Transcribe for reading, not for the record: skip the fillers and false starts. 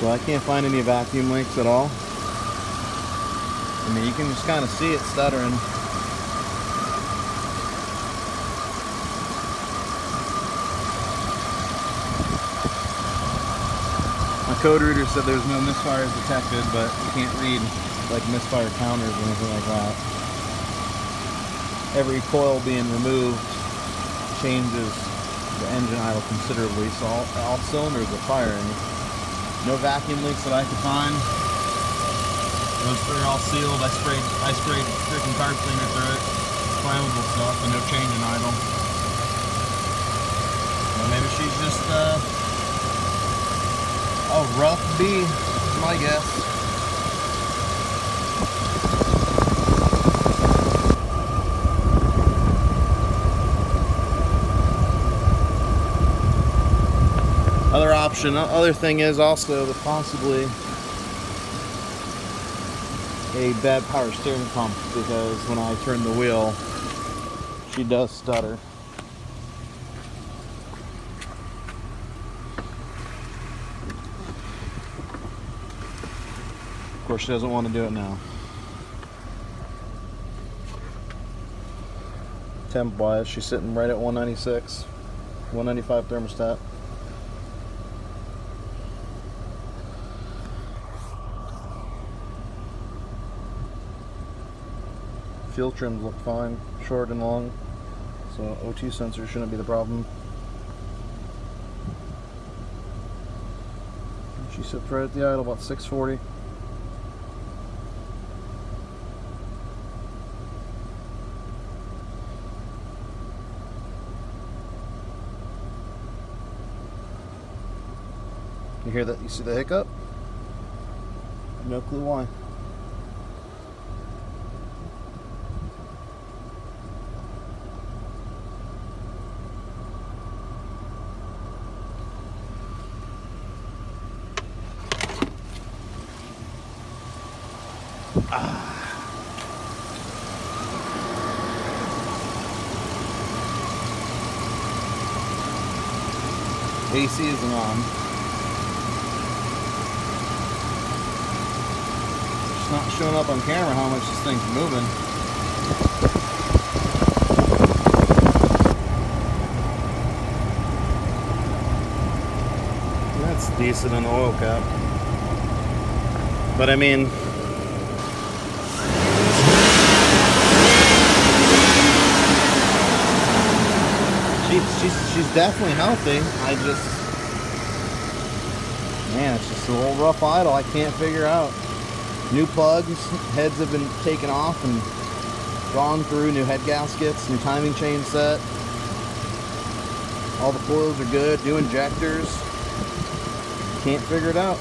So I can't find any vacuum leaks at all. I mean, you can just kind of see it stuttering. My code reader said there's no misfires detected, but you can't read like misfire counters or anything like that. Every coil being removed changes the engine idle considerably, so all cylinders are firing. No vacuum leaks that I could find. They're all sealed. I sprayed freaking carb cleaner through it. It's flammable stuff, and no change in idle. Well, maybe she's just a rough bee, is my guess. Other thing is also that possibly a bad power steering pump, because when I turn the wheel, she does stutter. Of course, she doesn't want to do it now. Temp wise, she's sitting right at 196, 195 thermostat. Fuel trims look fine, short and long, so O2 sensor shouldn't be the problem. She sits right at the idle, about 640. You hear that? You see the hiccup? No clue why. AC isn't on. It's not showing up on camera how much this thing's moving. That's decent on the oil cap. But I mean, she's definitely healthy. Man, it's just a little rough idle. I can't figure out. New plugs, heads have been taken off and gone through. New head gaskets, new timing chain set. All the coils are good. New injectors. Can't figure it out.